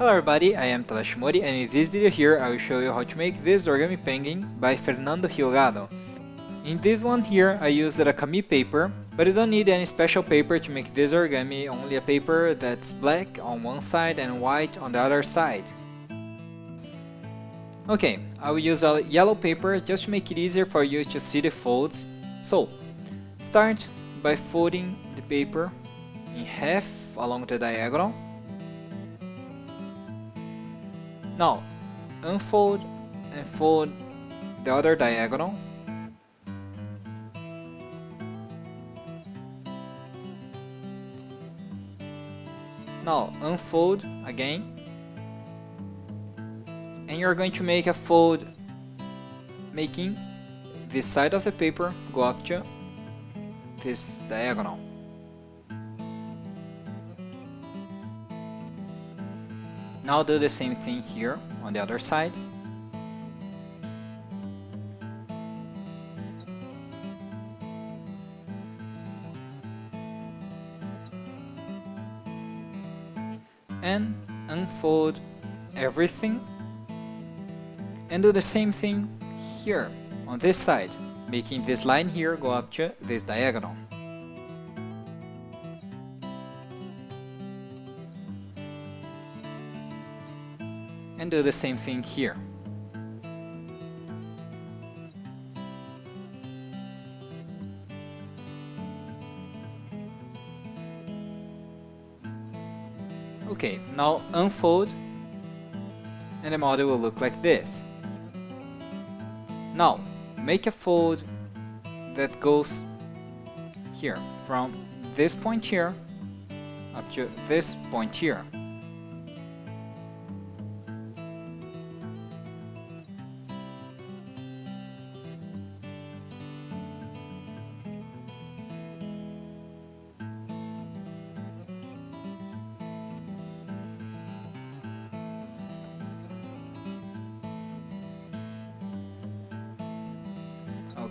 Hello everybody, I am Tadashi Mori, and in this video here I will show you how to make this origami penguin by Fernando Gilgado. In this one here I used Origami paper, but you don't need any special paper to make this origami, only a paper that's black on one side and white on the other side. Okay, I will use a yellow paper just to make it easier for you to see the folds. So, start by folding the paper in half along the diagonal. Now, unfold and fold the other diagonal. Now, unfold again. And you're going to make a fold making this side of the paper go up to this diagonal. Now do the same thing here on the other side. And unfold everything. And do the same thing here on this side, making this line here go up to this diagonal. And do the same thing here. Okay, now unfold and the model will look like this. Now, make a fold that goes here, from this point here up to this point here.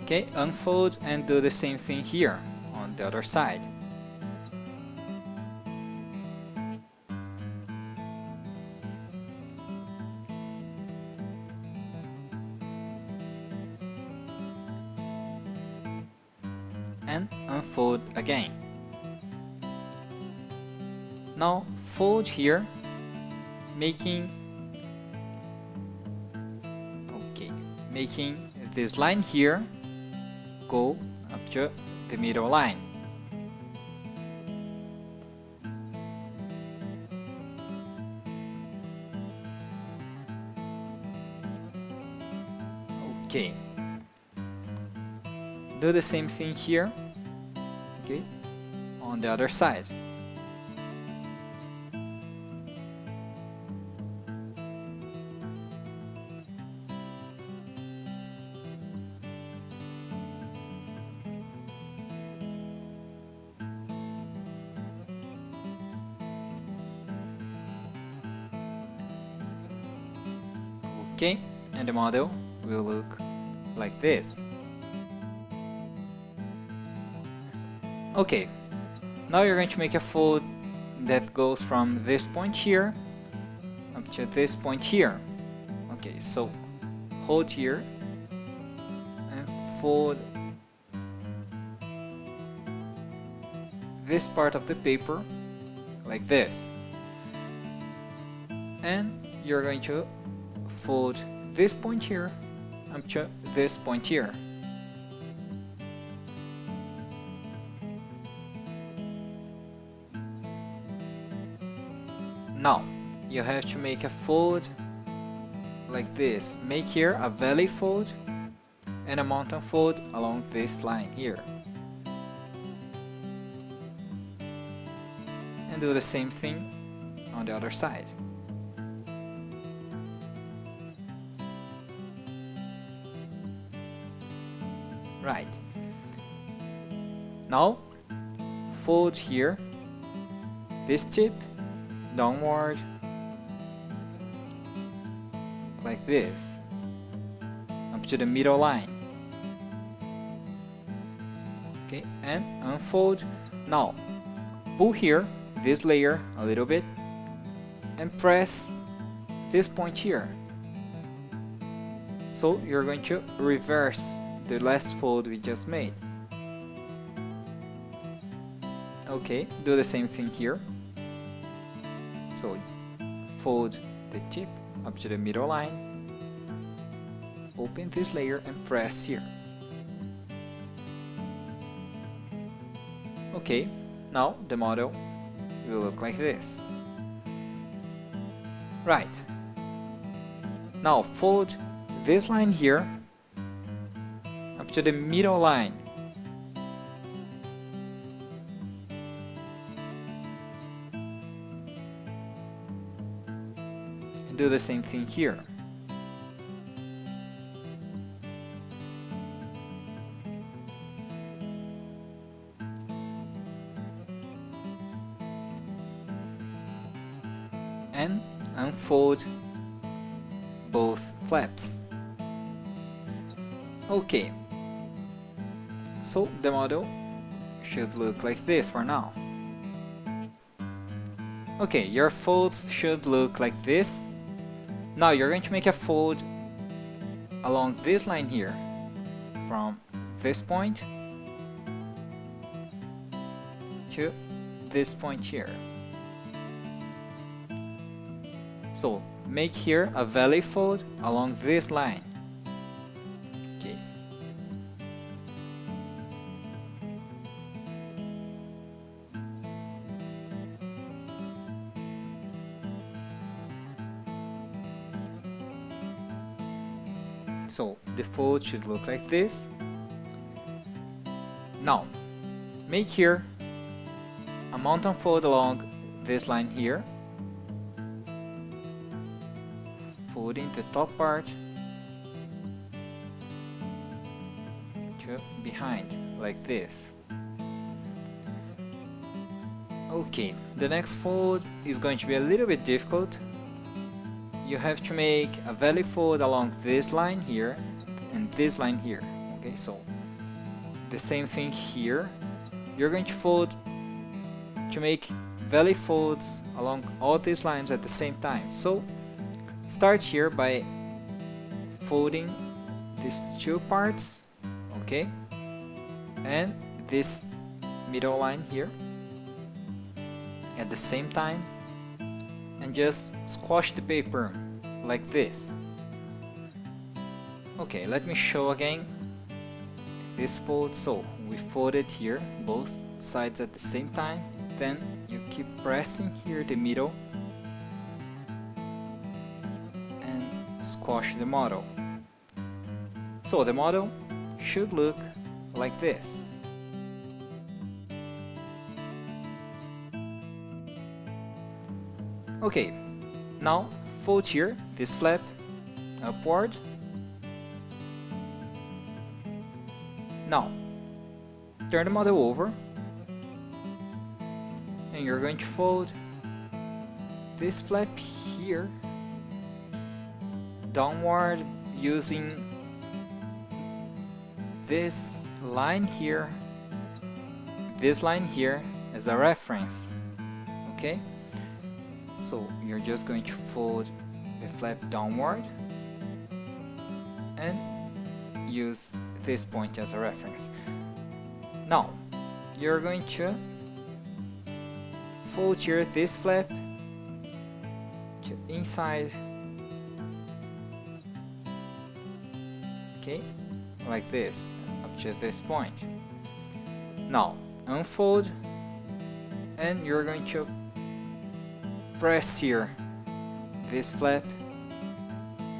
Okay, unfold and do the same thing here on the other side. And unfold again. Now fold here, making this line here go up to the middle line. Okay. Do the same thing here, okay, on the other side. Okay, and the model will look like this. Okay, now you're going to make a fold that goes from this point here up to this point here. Okay, so hold here and fold this part of the paper like this. And you're going to fold this point here up to this point here. Now you have to make a fold like this. Make here a valley fold and a mountain fold along this line here. And do the same thing on the other side. Right. Now fold here this tip downward like this up to the middle line. Okay, and unfold. Now pull here this layer a little bit and press this point here. So you're going to reverse the last fold we just made. Okay, do the same thing here. So fold the tip up to the middle line, open this layer and press here. Okay, now the model will look like this. Right. Now fold this line here up to the middle line. And do the same thing here. And unfold both flaps. Okay, so the model should look like this for now. Okay, your folds should look like this. Now you're going to make a fold along this line here, from this point to this point here. So make here a valley fold along this line. Okay. So the fold should look like this. Now make here a mountain fold along this line here, folding the top part to behind like this. Okay, the next fold is going to be a little bit difficult. You have to make a valley fold along this line here and this line here. Okay, so the same thing here. You're going to fold to make valley folds along all these lines at the same time. So start here by folding these two parts, okay, and this middle line here at the same time, and just squash the paper like this. Okay, let me show again this fold. So we folded here both sides at the same time, then you keep pressing here the middle and squash the model. So the model should look like this. Okay, now fold here this flap upward. Now turn the model over and you're going to fold this flap here downward using this line here as a reference. Okay, so you're just going to fold the flap downward and use this point as a reference. Now you're going to fold here this flap to inside, okay, like this up to this point. Now unfold and you're going to press here this flap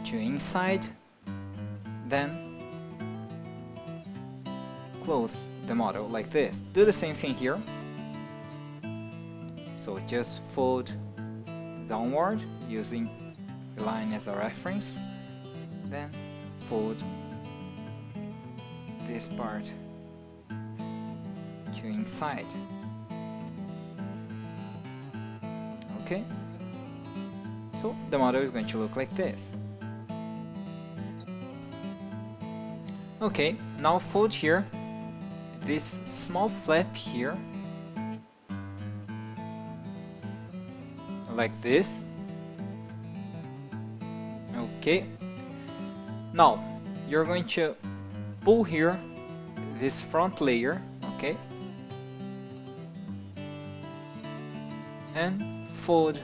to inside, then close the model like this. Do the same thing here. So just fold downward using the line as a reference, then fold this part to inside. Okay, so the model is going to look like this. Okay, now fold here this small flap here like this, Okay, now you're going to pull here this front layer, okay, and fold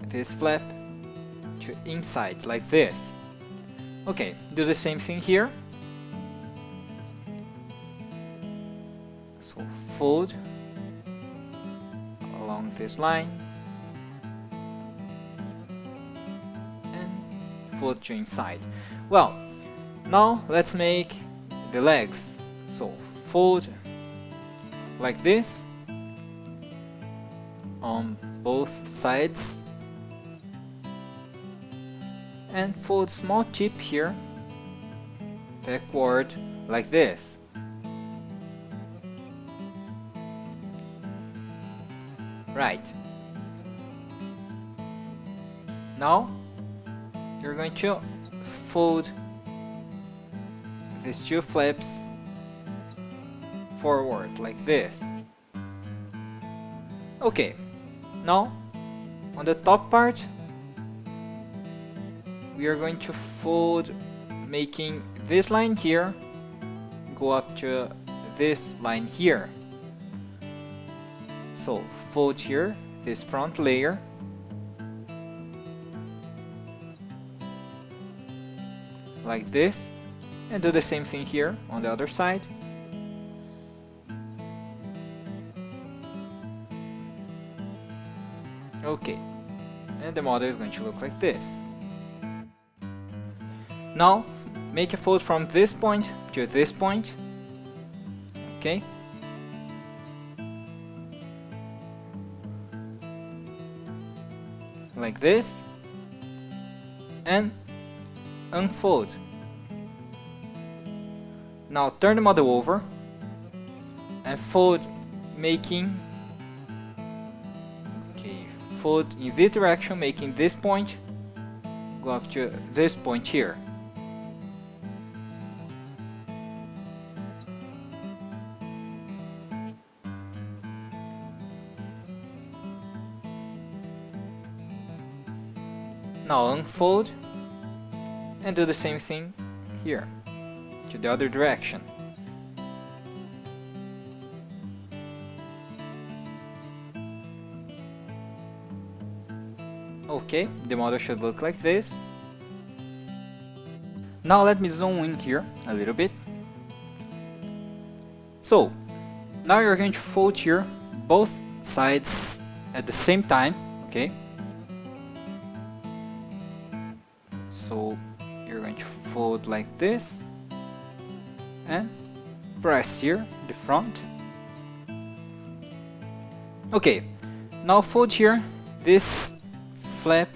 this flap to inside like this. Okay, do the same thing here. So fold along this line and fold to inside. Well, now let's make the legs. So fold like this on both sides and fold small tip here backward like this. Right. Now you're going to fold these two flaps forward like this. Okay, now on the top part we are going to fold, making this line here go up to this line here. So fold here this front layer like this, and do the same thing here on the other side. Okay, and the model is going to look like this. Now make a fold from this point to this point, okay, like this, and unfold. Now turn the model over and fold, making, okay, fold in this direction, making this point go up to this point here. Now unfold and do the same thing here to the other direction. Okay, the model should look like this. Now let me zoom in here a little bit. So now you're going to fold here both sides at the same time, okay? So you're going to fold like this and press here the front. Okay, now fold here this flap,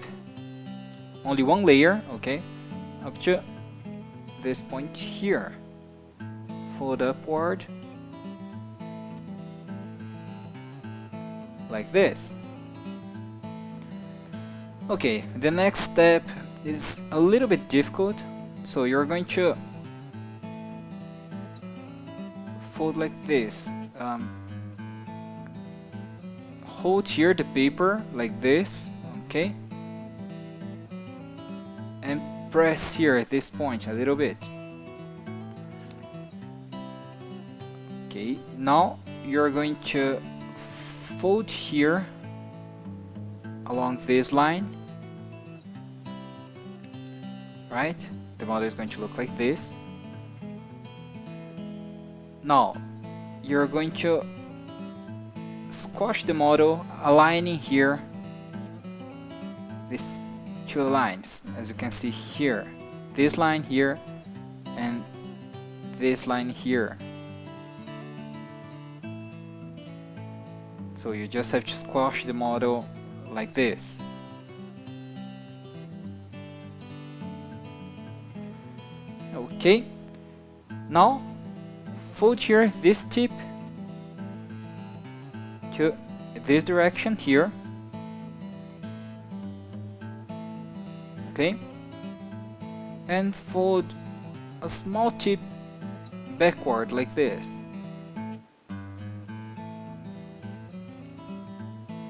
only one layer, okay, up to this point here. Fold upward like this. Okay, the next step is a little bit difficult, so you're going to fold like this. Hold here the paper like this, okay, and press here at this point a little bit. Okay, now you're going to fold here along this line. Right? The model is going to look like this. Now you're going to squash the model, aligning here these two lines, as you can see here, this line here and this line here. So you just have to squash the model like this. Okay, now fold here this tip to this direction here, okay, and fold a small tip backward like this.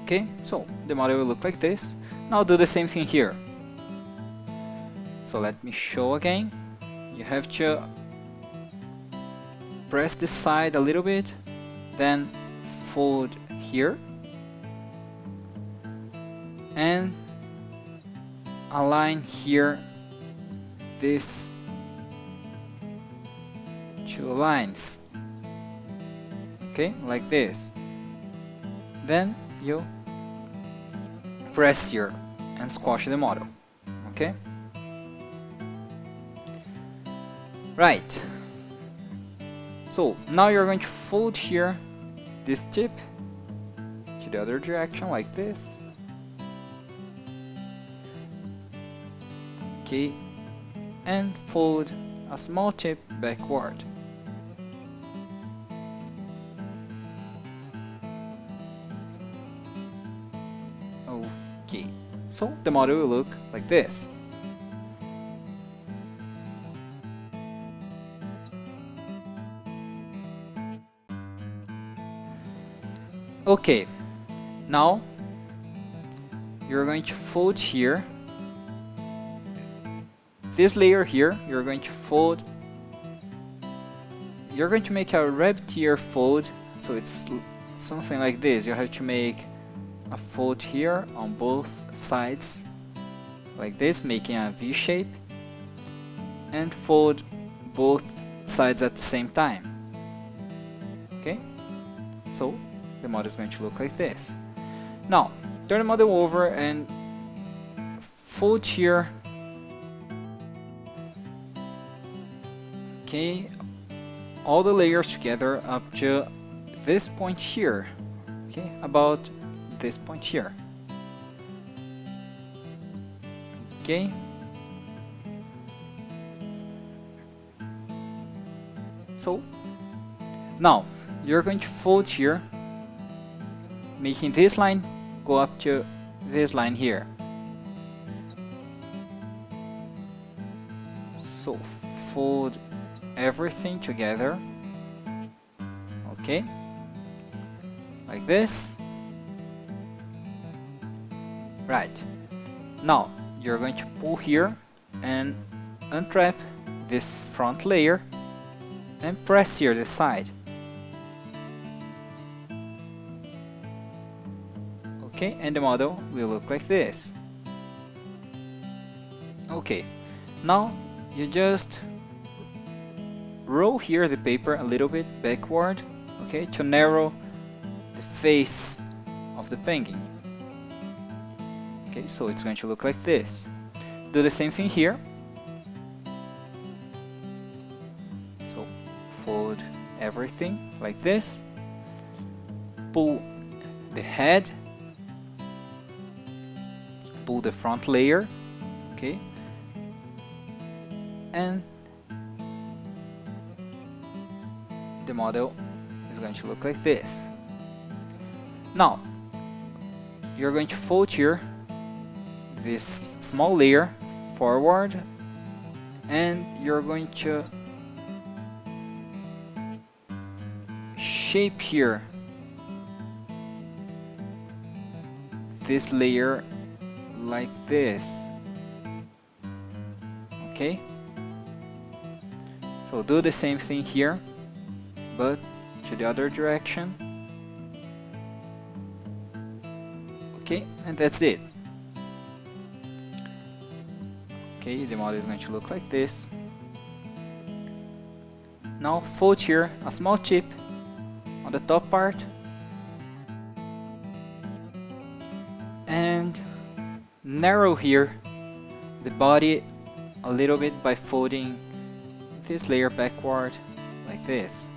Okay, so the model will look like this. Now do the same thing here. So let me show again. You have to press this side a little bit, then fold here and align here these two lines, okay, like this. Then you press here and squash the model, okay? Right. So now you're going to fold here this tip to the other direction like this. Okay, and fold a small tip backward. Okay, so the model will look like this. Okay, now you're going to fold here. This layer here, you're going to fold. You're going to make a rabbit ear fold, so it's something like this. You have to make a fold here on both sides, like this, making a V shape, and fold both sides at the same time. Okay, so the model is going to look like this. Now, turn the model over and fold here. Okay, all the layers together up to this point here. Okay, about this point here. Okay. So, now you're going to fold here, making this line go up to this line here. So fold everything together, okay, like this. Right, now you're going to pull here and untrap this front layer and press here the side. Okay, and the model will look like this. Okay, now you just roll here the paper a little bit backward, okay, to narrow the face of the penguin. Okay, so it's going to look like this. Do the same thing here. So fold everything like this. Pull the head. Pull the front layer, okay, and the model is going to look like this. Now you're going to fold here this small layer forward, and you're going to shape here this layer like this. Okay, so do the same thing here, but to the other direction. Okay, and that's it. Okay, the model is going to look like this. Now fold here a small tip on the top part and narrow here the body a little bit by folding this layer backward like this.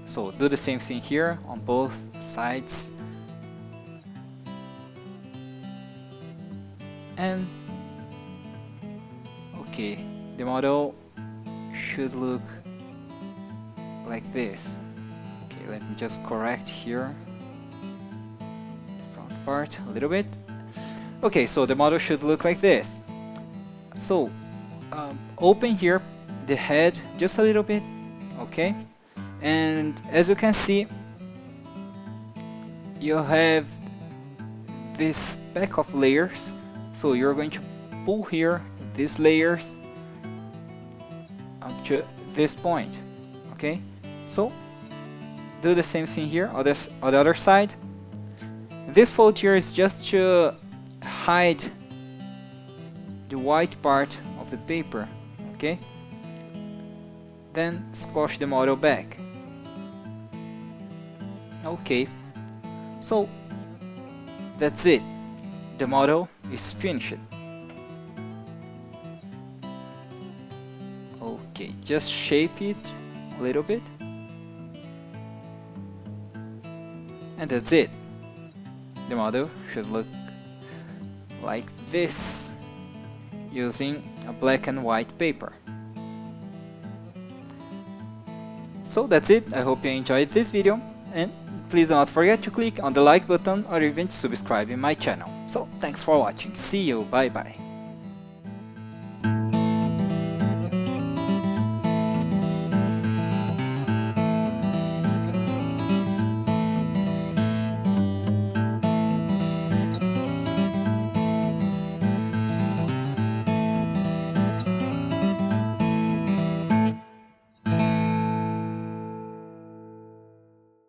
So do the same thing here on both sides, and okay, the model should look like this. Okay, let me just correct here the front part a little bit. Okay, so the model should look like this. So open here the head just a little bit, okay, and as you can see, you have this pack of layers. So you're going to pull here these layers up to this point. Okay, so do the same thing here on the other side. This fold here is just to hide the white part of the paper. Okay, then squash the model back. Okay, so that's it. The model is finished. Okay, just shape it a little bit. And that's it. The model should look like this, using a black and white paper. So that's it. I hope you enjoyed this video, and please do not forget to click on the like button or even to subscribe in my channel. So thanks for watching. See you. Bye bye.